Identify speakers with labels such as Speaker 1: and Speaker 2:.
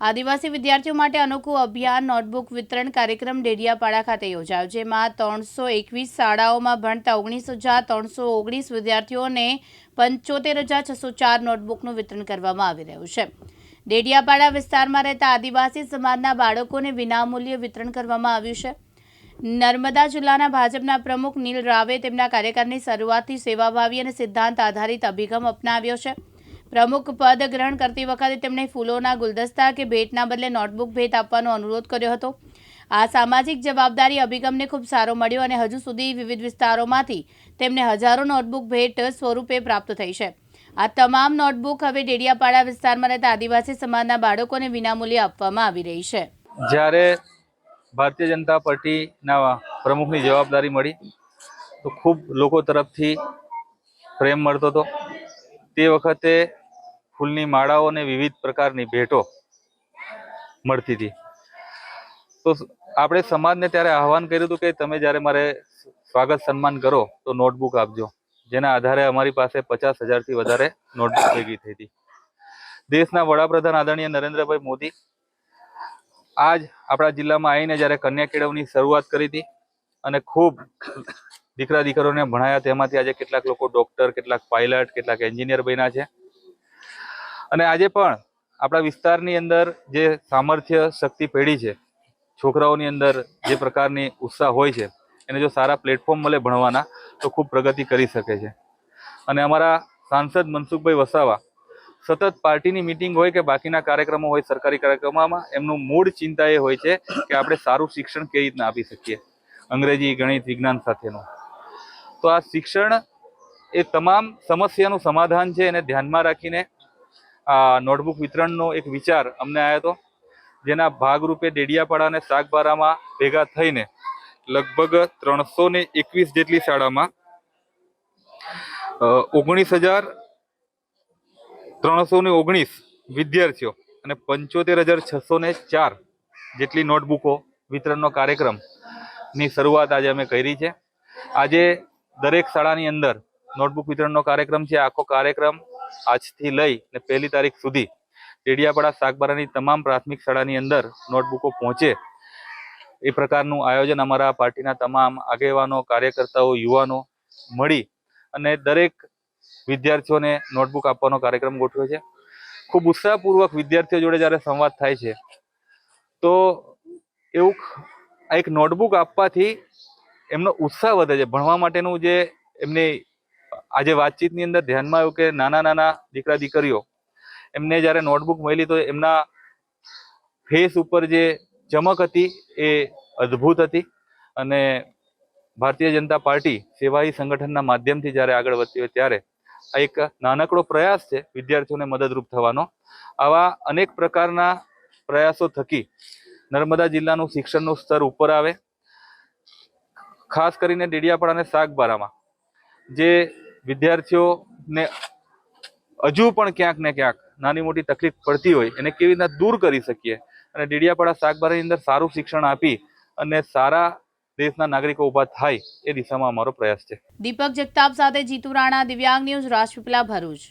Speaker 1: આદિવાસી વિદ્યાર્થીઓ માટે અનોખું અભિયાન નોટબુક વિતરણ કાર્યક્રમ ડેડિયાપાડા ખાતે યોજાયો, જેમાં 321 શાળાઓમાં ભણતા 19,319 વિદ્યાર્થીઓને 75,604 નોટબુકનું વિતરણ કરવામાં આવી રહ્યું છે। ડેડિયાપાડા વિસ્તારમાં રહેતા આદિવાસી સમાજના બાળકોને વિનામૂલ્યે વિતરણ કરવામાં આવ્યું છે। નર્મદા જિલ્લાના ભાજપના પ્રમુખ નીલ રાવે તેમના કાર્યકાળની શરૂઆતથી સેવાભાવી અને સિદ્ધાંત આધારિત અભિગમ અપનાવ્યો છે। પ્રમુખ પદ ગ્રહણ કરતી વખતે તેમણે ફૂલોના ગુલદસ્તા કે ભેટના બદલે નોટબુક ભેટ આપવાનો અનુરોધ કર્યો હતો। આ સામાજિક જવાબદારી અભિગમને ખૂબ સારો મળ્યો અને હજુ સુધી વિવિધ વિસ્તારોમાંથી તેમને હજારો નોટબુક ભેટ સ્વરૂપે પ્રાપ્ત થઈ છે। આ તમામ નોટબુક હવે ડેડિયાપાડા વિસ્તારમાં રહેતા આદિવાસી સમાજના બાળકોને વિનામૂલ્યે આપવામાં આવી રહી છે।
Speaker 2: જ્યારે ભારતીય જનતા પાર્ટીના પ્રમુખની જવાબદારી મળી તો ખૂબ લોકો તરફથી પ્રેમ મળતો હતો। તે વખતે ફૂલની માળાઓ અને વિવિધ પ્રકારની ભેટો મળતી હતી। તો આપણે સમાજને ત્યારે આહવાન કર્યું હતું કે તમે જ્યારે મારે સ્વાગત સન્માન કરો તો નોટબુક આપજો, જેના આધારે અમારી પાસે 50,000થી વધારે નોટબુક ભેગી થઈ હતી। દેશના વડાપ્રધાન આદરણીય નરેન્દ્રભાઈ મોદી આજ આપણા જિલ્લામાં આવીને જ્યારે કન્યા કેળવણી શરૂઆત કરી હતી અને ખૂબ દીકરા દીકરીઓને ભણાયા, તેમાંથી આજે કેટલાક લોકો ડોક્ટર, કેટલાક પાયલટ, કેટલાક એન્જિનિયર બન્યા છે। અને આજે પણ આપણા વિસ્તારની અંદર જે સામર્થ્ય શક્તિ પેઢી છે, છોકરાઓની અંદર જે પ્રકારની ઉત્સાહ હોય છે, એને જો સારા પ્લેટફોર્મ મળે ભણવાના તો ખૂબ પ્રગતિ કરી શકે છે। અને અમારા સાંસદ મનસુખભાઈ વસાવા સતત પાર્ટીની મિટિંગ હોય કે બાકીના કાર્યક્રમો હોય, સરકારી કાર્યક્રમોમાં એમનું મૂળ ચિંતા એ હોય છે કે આપણે સારું શિક્ષણ કેવી રીતના આપી શકીએ, અંગ્રેજી, ગણિત, વિજ્ઞાન સાથેનું। તો આ શિક્ષણ એ તમામ સમસ્યાનું સમાધાન છે, એને ધ્યાનમાં રાખીને આ નોટબુક વિતરણનો એક વિચાર અમને આવ્યો હતો, જેના ભાગરૂપે ડેડિયાપાડા અને સાગબારામાં ભેગા થઈને લગભગ 321 જેટલી શાળામાં 19,319 વિદ્યાર્થીઓ અને 75,604 જેટલી નોટબુકો વિતરણનો કાર્યક્રમની શરૂઆત આજે અમે કરી છે। આજે દરેક શાળાની અંદર નોટબુક વિતરણનો કાર્યક્રમ છે। આખો કાર્યક્રમ આજથી લઈ ને 1 તારીખ સુધી ડેડિયાપાડા સાગબારાની તમામ પ્રાથમિક શાળાની અંદર નોટબુકો પહોંચે એ પ્રકારનું આયોજન અમારા પાર્ટીના તમામ આગેવાનો, કાર્યકર્તાઓ, યુવાનો મળી અને દરેક વિદ્યાર્થીઓને નોટબુક આપવાનો કાર્યક્રમ ગોઠવ્યો છે। ખૂબ ઉત્સાહપૂર્વક વિદ્યાર્થીઓ જોડે જ્યારે સંવાદ થાય છે તો એવું એક નોટબુક આપવાથી એમનો ઉત્સાહ વધે છે ભણવા માટેનું। જે એમની આજે વાતચીતની અંદર ધ્યાનમાં આવ્યું કે નાના નાના દીકરા દીકરીઓ એમને જ્યારે નોટબુક મળી તો એમના ફેસ ઉપર જે ચમક હતી એ અદ્ભુત હતી। અને ભારતીય જનતા પાર્ટી સેવાઈ સંગઠનના માધ્યમથી જ્યારે આગળ વધતી હોય ત્યારે આ એક નાનકડો પ્રયાસ છે વિદ્યાર્થીઓને મદદરૂપ થવાનો। આવા અનેક પ્રકારના પ્રયાસો થકી નર્મદા જિલ્લાનું શિક્ષણનું સ્તર ઉપર આવે। ખાસ કરીને ડેડિયાપાડા અને સાગબારામાં જે વિદ્યાર્થીઓને હજુ પણ ક્યાંક ને ક્યાંક નાની મોટી તકલીફ પડતી હોય એને કેવી રીતના દૂર કરી શકીએ અને ડેડિયાપાડા સાગબારાની અંદર સારું શિક્ષણ આપી અને સારા દેશના નાગરિકો ઊભા થાય એ દિશામાં અમારો પ્રયાસ છે।
Speaker 1: દીપક જગતાપ સાથે જીતુ રાણા, દિવ્યાંગ ન્યૂઝ, રાજપીપળા, ભરૂચ।